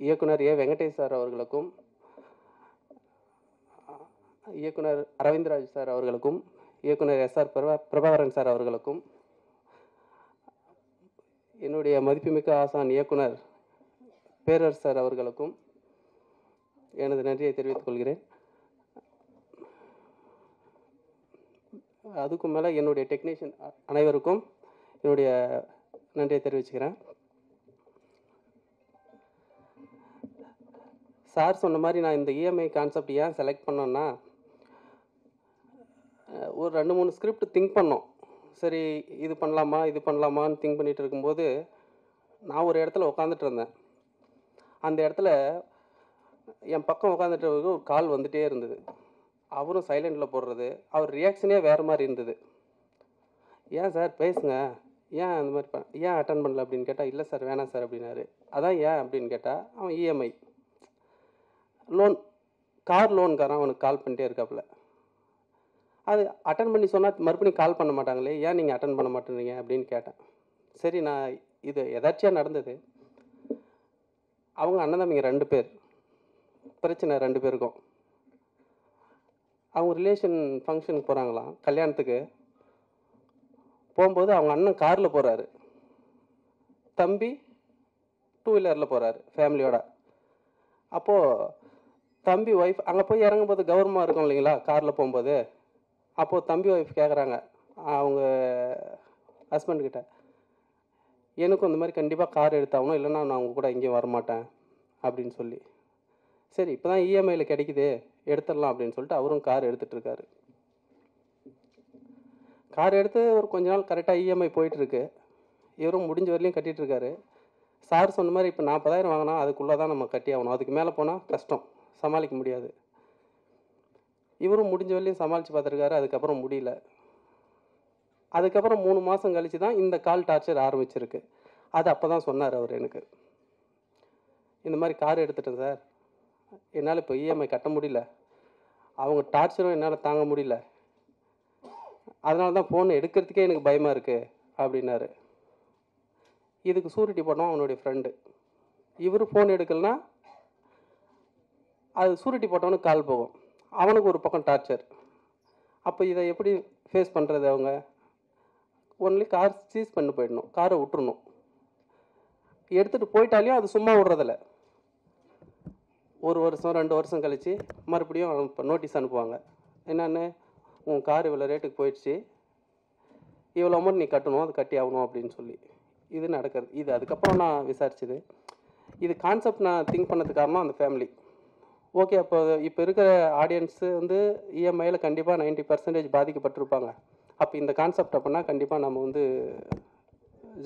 இயக்குனர் ஏ வெங்கடேஷ் சார் அவர்களுக்கும், இயக்குனர் அரவிந்த்ராஜ் சார் அவர்களுக்கும், இயக்குனர் எஸ்ஆர் பிரபாகரன் சார் அவர்களுக்கும், என்னுடைய மதிப்புமிக்க ஆசான் இயக்குனர் பேரரசர் அவர்களுக்கும் எனது நன்றியை தெரிவித்துக் கொள்கிறேன். அதுக்கும் மேலே என்னுடைய டெக்னீஷியன் அனைவருக்கும் என்னுடைய நன்றியை தெரிவிச்சுக்கிறேன். சார் சொன்ன மாதிரி நான் இந்த இஎம்ஐ கான்செப்ட் ஏன் செலக்ட் பண்ணேன்னா, ஒரு 2-3 ஸ்கிரிப்ட் திங்க் பண்ணோம். சரி இது பண்ணலாமா இது பண்ணலாமான்னு திங்க் பண்ணிகிட்டு இருக்கும்போது நான் ஒரு இடத்துல உட்காந்துட்டு இருந்தேன். அந்த இடத்துல என் பக்கம் உட்காந்துட்டு ஒரு கால் வந்துகிட்டே இருந்தது. அவரும் சைலண்டில் போடுறது, அவர் ரியாக்ஷனே வேறு மாதிரி இருந்தது. ஏன் சார் பேசுங்க, ஏன் அந்த மாதிரி ஏன் அட்டன் பண்ணல அப்படின்னு கேட்டால், இல்லை சார் வேணாம் சார் அப்படின்னாரு. அதான் ஏன் அப்படின்னு கேட்டால், அவன் இஎம்ஐ லோன், கார் லோனுக்காரன் அவனுக்கு கால் பண்ணிட்டே இருக்காப்புல. அது அட்டன் பண்ணி சொன்னால் மறுபடியும் கால் பண்ண மாட்டாங்களே, ஏன் நீங்கள் அட்டன் பண்ண மாட்டேறீங்க அப்படின்னு கேட்டேன். சரி நான் இது எதாச்சியாக நடந்தது. அவங்க அண்ணன் தம்பிங்க 2 பேர், பிரச்சனை 2 பேருக்கும். அவங்க ரிலேஷன் ஃபங்க்ஷனுக்கு போகிறாங்களாம், கல்யாணத்துக்கு போகும்போது அவங்க அண்ணன் காரில் போகிறாரு, தம்பி 2 வீலரில் போகிறாரு ஃபேமிலியோட. அப்போது தம்பி ஒய்ஃப் அங்கே போய் இறங்கும்போது கௌரவமாக இருக்கும் இல்லைங்களா காரில் போகும்போது. அப்போது தம்பி ஒய்ஃப் கேட்குறாங்க அவங்க ஹஸ்பண்ட்கிட்ட, எனக்கும் இந்த மாதிரி கண்டிப்பாக கார் எடுத்தாகணும், இல்லைன்னா நான் அவங்க கூட எங்கேயும் வரமாட்டேன் அப்படின்னு சொல்லி. சரி இப்போ தான் இஎம்ஐயில் கிடைக்குது எடுத்துடலாம் அப்படின்னு சொல்லிட்டு அவரும் கார் எடுத்துகிட்ருக்காரு. கார் எடுத்து ஒரு கொஞ்ச நாள் கரெக்டாக இஎம்ஐ போயிட்டுருக்கு. இவரும் முடிஞ்ச வரலையும் கட்டிகிட்ருக்காரு. சார் சொன்ன மாதிரி இப்போ 40,000 வாங்கினா அதுக்குள்ளே தான் நம்ம கட்டி ஆகணும், அதுக்கு மேலே போனால் கஷ்டம், சமாளிக்க முடியாது. இவரும் முடிஞ்ச வரலையும் சமாளித்து பார்த்துருக்காரு, அதுக்கப்புறம் முடியல. அதுக்கப்புறம் 3 மாதம் கழித்து தான் இந்த கால் டார்ச்சர் ஆரம்பிச்சிருக்கு. அது அப்போ தான் சொன்னார் அவர் எனக்கு, இந்த மாதிரி கார் எடுத்துட்டேன் சார், என்னால் இப்போ இஎம்ஐ கட்ட முடியல, அவங்க டார்ச்சரும் என்னால் தாங்க முடியல, அதனால தான் ஃபோன் எடுக்கிறதுக்கே எனக்கு பயமாக இருக்குது அப்படின்னாரு. இதுக்கு சூரிட்டி போட்டோம் அவனுடைய ஃப்ரெண்டு. இவர் ஃபோன் எடுக்கலைன்னா அது சூரிட்டி போட்டவனுக்கு கால் போகும், அவனுக்கு ஒரு பக்கம் டார்ச்சர். அப்போ இதை எப்படி ஃபேஸ் பண்ணுறது? அவங்க ஒன்லி கார் சீஸ் பண்ணி போயிடணும், காரை விட்டுறணும். எடுத்துகிட்டு போயிட்டாலையும் அது சும்மா விடுறதில்ல. 1 வருஷம் 2 வருஷம் கழித்து மறுபடியும் இப்போ நோட்டீஸ் அனுப்புவாங்க, என்னென்னு உன் கார் இவ்வளோ ரேட்டுக்கு போயிடுச்சு, இவ்வளோ அமௌண்ட் நீ கட்டணும், அது கட்டி ஆகணும் அப்படின்னு சொல்லி. இது நடக்கிறது. இது அதுக்கப்புறம் நான் விசாரிச்சது. இது கான்செப்ட் நான் திங்க் பண்ணதுக்கு காரணம் அந்த ஃபேமிலி. ஓகே, அப்போ இப்போ இருக்கிற ஆடியன்ஸு வந்து இஎம்ஐயில் கண்டிப்பாக 90% பாதிக்கப்பட்டிருப்பாங்க. அப்போ இந்த கான்செப்ட் அப்படின்னா கண்டிப்பாக நம்ம வந்து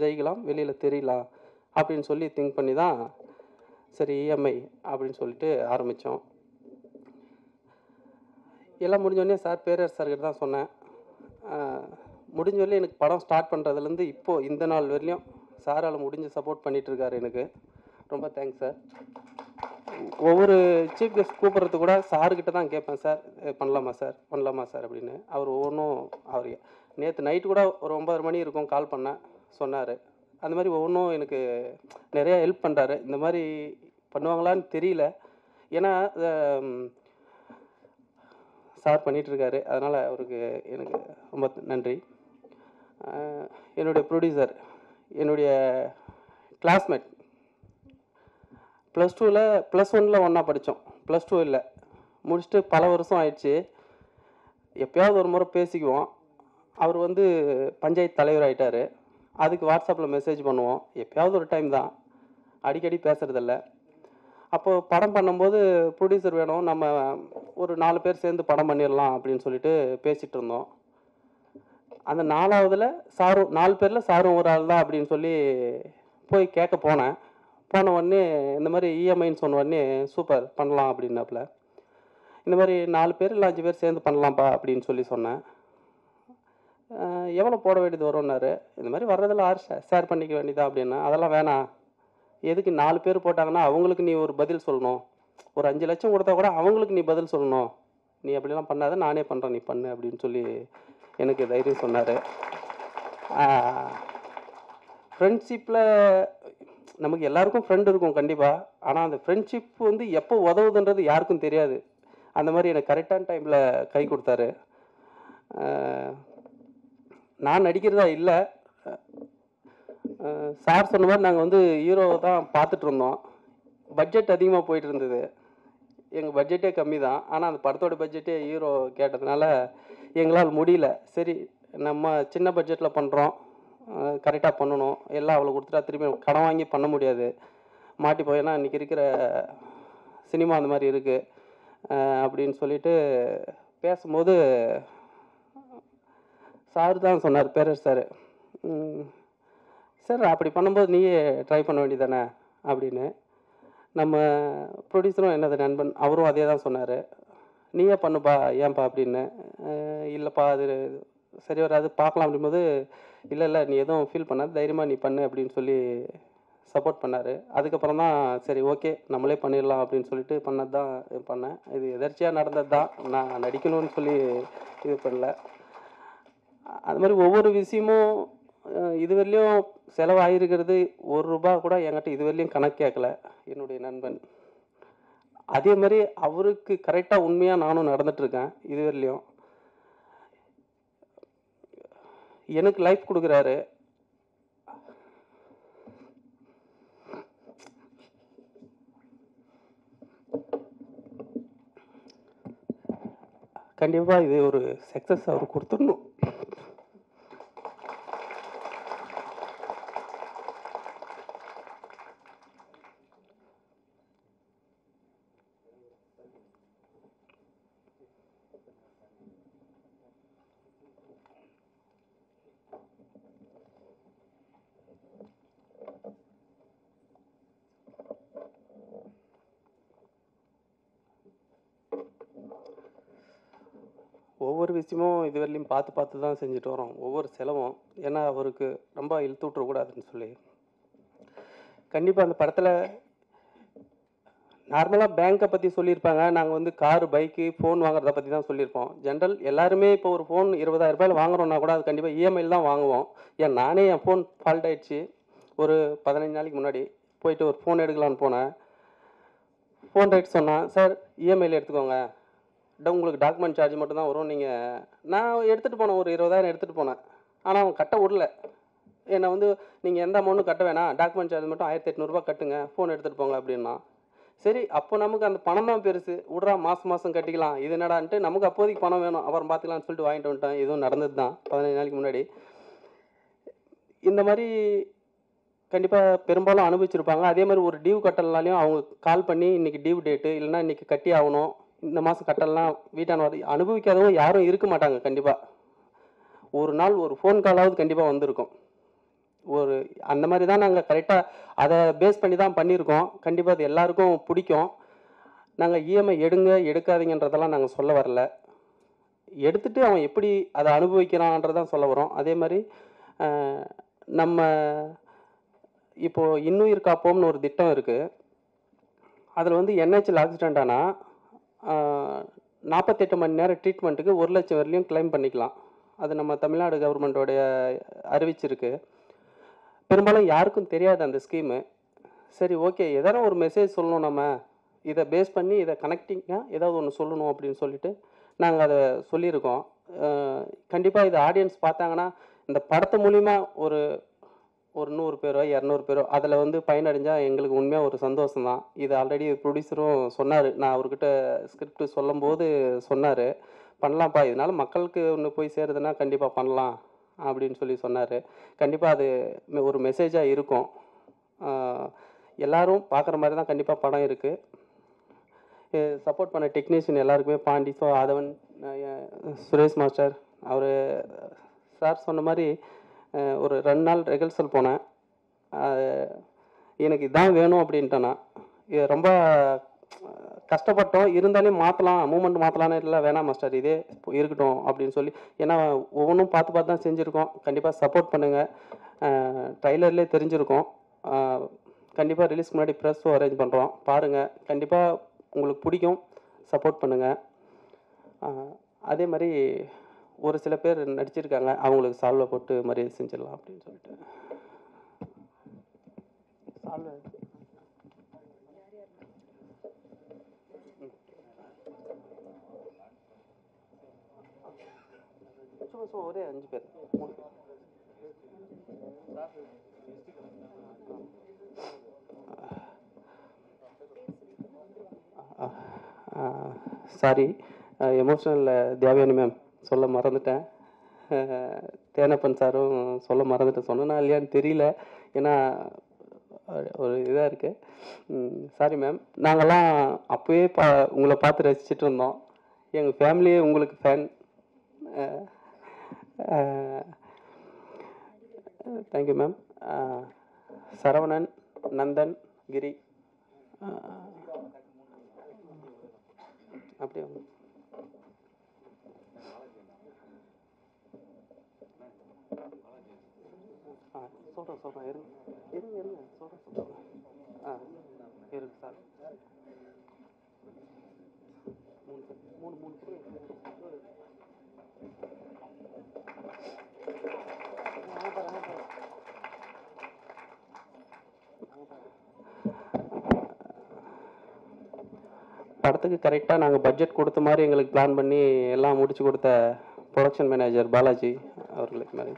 ஜெயிக்கலாம், வெளியில் தெரியலாம் அப்படின்னு சொல்லி திங்க் பண்ணி தான் சரி இஎம்ஐ அப்படின்னு சொல்லிட்டு ஆரம்பித்தோம். எல்லாம் முடிஞ்சோடனே சார் பேரரசு சார்கிட்ட தான் சொன்னேன். முடிஞ்சவரையும் எனக்கு படம் ஸ்டார்ட் பண்ணுறதுலேருந்து இப்போது இந்த நாள் வரலையும் சாரால் முடிஞ்சு சப்போர்ட் பண்ணிகிட்ருக்காரு எனக்கு. ரொம்ப தேங்க்ஸ் சார். ஒவ்வொரு சீஃப் கெஸ்ட் கூப்பிட்றது கூட சார்கிட்ட தான் கேட்பேன், சார் பண்ணலாமா சார் பண்ணலாமா சார் அப்படின்னு. அவர் ஒவ்வொன்றும் அவர் நேற்று நைட்டு கூட ஒரு 9 மணி இருக்கும் கால் பண்ணேன், சொன்னார். அந்த மாதிரி ஒவ்வொன்றும் எனக்கு நிறையா ஹெல்ப் பண்ணுறாரு. இந்த மாதிரி பண்ணுவாங்களான்னு தெரியல, ஏன்னா சார் பண்ணிகிட்ருக்காரு, அதனால் அவருக்கு எனக்கு ரொம்ப நன்றி. என்னுடைய ப்ரொடியூசர், என்னுடைய கிளாஸ்மேட், +2ல் +1ல் ஒன்றா படித்தோம், +2 இல்லை, முடிச்சுட்டு பல வருஷம் ஆயிடுச்சு. எப்போயாவது ஒரு முறை பேசிக்குவோம். அவர் வந்து பஞ்சாயத்து தலைவர் ஆகிட்டார். அதுக்கு வாட்ஸ்அப்பில் மெசேஜ் பண்ணுவோம், எப்போயாவது ஒரு டைம் தான், அடிக்கடி பேசுகிறதில்ல. அப்போது படம் பண்ணும்போது ப்ரொடியூசர் வேணும், நம்ம ஒரு 4 பேர் சேர்ந்து படம் பண்ணிடலாம் அப்படின்னு சொல்லிட்டு பேசிகிட்டு இருந்தோம். அந்த 4வதுல சாரும் 4 பேரில் சாரும் ஒரு ஆள் தான் அப்படின்னு சொல்லி போய் கேட்க போனேன். போன உடனே இந்த மாதிரி இஎம்ஐன்னு சொன்ன உடனே சூப்பர் பண்ணலாம் அப்படின்னாப்புல. இந்த மாதிரி 4 பேர் இல்லை 5 பேர் சேர்ந்து பண்ணலாம்ப்பா அப்படின்னு சொல்லி சொன்னேன். எவ்வளோ போட வேண்டியது வரும்னாரு. இந்த மாதிரி வர்றதில் ஷேர் பண்ணிக்க வேண்டியதா அப்படின்னா, அதெல்லாம் வேணாம், எதுக்கு 4 பேர் போட்டாங்கன்னா அவங்களுக்கு நீ ஒரு பதில் சொல்லணும், ஒரு 5 லட்சம் கொடுத்தா கூட அவங்களுக்கு நீ பதில் சொல்லணும், நீ அப்படிலாம் பண்ணாத, நானே பண்ணுறேன், நீ பண்ணு அப்படின்னு சொல்லி எனக்கு தைரியம் சொன்னார். ஃப்ரெண்ட்ஷிப்பில் நமக்கு எல்லாருக்கும் ஃப்ரெண்ட் இருக்கும் கண்டிப்பாக, ஆனால் அந்த ஃப்ரெண்ட்ஷிப் வந்து எப்போ உதவுதுன்றது யாருக்கும் தெரியாது. அந்த மாதிரி எனக்கு கரெக்டான டைமில் கை கொடுத்தாரு. நான் நடிக்கிறதா இல்லை, சார் சொன்ன மாதிரி நாங்கள் வந்து ஹீரோ தான் பார்த்துட்டு இருந்தோம். பட்ஜெட் அதிகமாக போயிட்டு இருந்தது. எங்கள் பட்ஜெட்டே கம்மி தான். ஆனால் அந்த படத்தோட பட்ஜெட்டே ஹீரோ கேட்டதுனால எங்களால் முடியல. சரி, நம்ம சின்ன பட்ஜெட்டில் பண்ணுறோம், கரெக்டாக பண்ணணும், எல்லாம் அவ்வளோ கொடுத்துட்டா திரும்பி கடன் வாங்கி பண்ண முடியாது, மாட்டி போயினா இன்றைக்கி இருக்கிற சினிமா அந்த மாதிரி இருக்குது அப்படின்னு சொல்லிட்டு பேசும்போது சார் தான் சொன்னார், பேரர் சார், சார் அப்படி பண்ணும்போது நீயே ட்ரை பண்ண வேண்டியதானே அப்படின்னு. நம்ம ப்ரொடியூசரும் என்னது நண்பன் அவரும் அதே தான் சொன்னார், நீயே பண்ணுப்பா ஏன்பா அப்படின்னு. இல்லைப்பா அது சரி வராது பார்க்கலாம் அப்படிங்கும்போது, இல்லை இல்லை நீ எதுவும் ஃபீல் பண்ணாது, தைரியமாக நீ பண்ணு அப்படின்னு சொல்லி சப்போர்ட் பண்ணார். அதுக்கப்புறம் தான் சரி ஓகே நம்மளே பண்ணிடலாம் அப்படின்னு சொல்லிட்டு பண்ணது தான் பண்ணேன். இது எதர்ச்சியாக நடந்தது தான், நான் நடிக்கணும்னு சொல்லி இது பண்ணல. அது மாதிரி ஒவ்வொரு விஷயமும் இதுவரையிலையும் செலவாகிருக்கிறது ₹1 கூட என்கிட்ட இதுவரையிலையும் கணக்கு கேட்கல என்னுடைய நண்பன். அதே மாதிரி அவருக்கு கரெக்டாக உண்மையாக நானும் நடந்துட்டுருக்கேன். இதுவரையிலையும் எனக்கு லைஃப் கொடுக்குறாரு. கண்டிப்பாக இது ஒரு சக்ஸஸ் அவர் கொடுத்துடணும். ஒவ்வொரு விஷயமும் இதுவரையிலையும் பார்த்து தான் செஞ்சுட்டு வரோம், ஒவ்வொரு செலவும். ஏன்னா அவருக்கு ரொம்ப இழுத்து விட்டுறக்கூடாதுன்னு சொல்லி. கண்டிப்பாக அந்த படத்தில் நார்மலாக பேங்க்கை பற்றி சொல்லியிருப்பாங்க, நாங்கள் வந்து காரு பைக்கு ஃபோன் வாங்குறத பற்றி தான் சொல்லியிருப்போம். ஜென்ரல் எல்லாருமே இப்போ ஒரு ஃபோன் 20,000 வாங்குறோன்னா கூட அது கண்டிப்பாக இஎம்ஐயில் தான் வாங்குவோம். ஏன் நானே என் ஃபோன் ஃபால்ட் ஆகிடுச்சு ஒரு 15 நாளைக்கு முன்னாடி. போயிட்டு ஒரு ஃபோன் எடுக்கலான்னு போனேன். ஃபோன் ரேட் சொன்னேன், சார் இஎம்ஐயில் எடுத்துக்கோங்க, உங்களுக்கு டாக்குமெண்ட் சார்ஜ் மட்டும் தான் வரும். நான் எடுத்துகிட்டு போனேன், ஒரு 20,000 எடுத்துகிட்டு போனேன். ஆனால் அவன் கட்ட விடல. என்னை வந்து நீங்கள் எந்த அமௌண்ட்டும் கட்ட வேணாம், டாக்குமெண்ட் சார்ஜ் மட்டும் ₹1,800 கட்டுங்க, ஃபோன் எடுத்துகிட்டு போங்க அப்படின்னா. சரி, அப்போ நமக்கு அந்த பணம் தான் பெருசு, விட்றா மாதம் கட்டிக்கலாம், இது என்னடான்ட்டு நமக்கு அப்போதைக்கு பணம் வேணும், அப்புறம் பார்த்துக்கலாம்னு சொல்லிட்டு வாங்கிட்டு வந்துட்டேன். இதுவும் நடந்தது தான் 15 நாளைக்கு முன்னாடி. இந்த மாதிரி கண்டிப்பாக பெரும்பாலும் அனுபவிச்சிருப்பாங்க. அதே மாதிரி ஒரு டியூ கட்டலனாலையும் அவங்க கால் பண்ணி இன்றைக்கி டியூ டேட்டு, இல்லைனா இன்றைக்கி கட்டி ஆகணும், இந்த மாதம் கட்டலாம், வீட்டான அனுபவிக்காதவங்க யாரும் இருக்க மாட்டாங்க. கண்டிப்பாக ஒரு நாள் ஒரு ஃபோன் காலாவது கண்டிப்பாக வந்திருக்கும். ஒரு அந்த மாதிரி தான் நாங்கள் கரெக்டாக அதை பேஸ் பண்ணி தான் பண்ணியிருக்கோம். கண்டிப்பாக அது எல்லாருக்கும் பிடிக்கும். நாங்கள் இஎம்ஐ எடுங்க எடுக்காதீங்கன்றதெல்லாம் நாங்கள் சொல்ல வரல, எடுத்துகிட்டு அவன் எப்படி அதை அனுபவிக்கிறான்றதான் சொல்ல வரோம். அதே மாதிரி நம்ம இப்போது இன்னுயிர் காப்போம்னு ஒரு திட்டம் இருக்குது. அதில் வந்து என்ஹெச்சில் ஆக்சிடென்ட் ஆனால் 48 மணி நேரம் ட்ரீட்மெண்ட்டுக்கு 1 லட்சம் வரையிலையும் கிளைம் பண்ணிக்கலாம். அது நம்ம தமிழ்நாடு கவர்மெண்ட்டோடைய அறிவிச்சிருக்கு. பெரும்பாலும் யாருக்கும் தெரியாது அந்த ஸ்கீமு. சரி ஓகே, எதனா ஒரு மெசேஜ் சொல்லணும், நம்ம இதை பேஸ் பண்ணி இதை கனெக்டிங்காக ஏதாவது ஒன்று சொல்லணும் அப்படின்னு சொல்லிட்டு நாங்கள் அதை சொல்லியிருக்கோம். கண்டிப்பாக இதை ஆடியன்ஸ் பார்த்தாங்கன்னா இந்த படத்து மூலிமா ஒரு 100 பேரோ 200 பேரோ அதில் வந்து பயனடைஞ்சால் எங்களுக்கு உண்மையாக ஒரு சந்தோஷம் தான். இது ஆல்ரெடி ப்ரொடியூசரும் சொன்னார், நான் அவர்கிட்ட ஸ்கிரிப்ட் சொல்லும்போது சொன்னார், பண்ணலாம்ப்பா, இதனால் மக்களுக்கு ஒன்று போய் சேருதுன்னா கண்டிப்பாக பண்ணலாம் அப்படின்னு சொல்லி சொன்னார். கண்டிப்பாக அது ஒரு மெசேஜாக இருக்கும். எல்லோரும் பார்க்குற மாதிரி தான் கண்டிப்பாக படம் இருக்குது. சப்போர்ட் பண்ண டெக்னீஷியன் எல்லாருக்குமே, பாண்டி, ஆதவன், சுரேஷ் மாஸ்டர், அவர் சார் சொன்ன மாதிரி ஒரு 2 நாள் ரிஹர்சல் போனேன். எனக்கு இதான் வேணும் அப்படின்ட்டேன்னா, இது ரொம்ப கஷ்டப்பட்டோம், இருந்தாலும் மாற்றலாம், மூமெண்ட் மாற்றலான்னு இல்லை, வேணாம் மாஸ்டர் இதே இருக்கட்டும் அப்படின்னு சொல்லி. ஏன்னா ஒவ்வொன்றும் பார்த்து தான் செஞ்சுருக்கோம். கண்டிப்பாக சப்போர்ட் பண்ணுங்கள். ட்ரைலர்லேயே தெரிஞ்சிருக்கோம். கண்டிப்பாக ரிலீஸ்க்கு முன்னாடி ப்ரெஸ் ஷோ அரேஞ்ச் பண்ணுறோம், பாருங்கள். கண்டிப்பாக உங்களுக்கு பிடிக்கும், சப்போர்ட் பண்ணுங்கள். அதே மாதிரி ஒரு சில பேர் நடிச்சிருக்காங்க, அவங்களுக்கு சால்வை போட்டு மரியாதை செஞ்சிடலாம் அப்படின்னு சொல்லிட்டு. சால்வை சும்மா ஒரே 5 பேர் 3 பேர். சாரி, எமோஷ்னல் தேவயானி மேம் சொல்ல மறந்துட்டேன். தேனப்பன் சாரும் சொல்ல மறந்துட்டேன். சொன்னனா இல்லையான்னு தெரியல, ஏன்னா ஒரு இதாக இருக்குது. Sorry ma'am. நாங்கள்லாம் அப்போயே உங்களை பார்த்து ரசிச்சுட்டு இருந்தோம். எங்கள் ஃபேமிலியே உங்களுக்கு fan. Thank you ma'am. Saravanan, Nandan, Giri, அப்படியே சொல்கிறேன் இருங்க சொல்கிறேன் இருக்கு சார். மூணு படத்துக்கு கரெக்டாக நாங்கள் பட்ஜெட் கொடுத்த மாதிரி எங்களுக்கு பிளான் பண்ணி எல்லாம் முடிச்சு கொடுத்த ப்ரொடக்ஷன் மேனேஜர் பாலாஜி அவர்களுக்கு மாதிரி.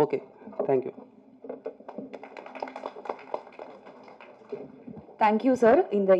Okay, thank you. Thank you sir. இந்த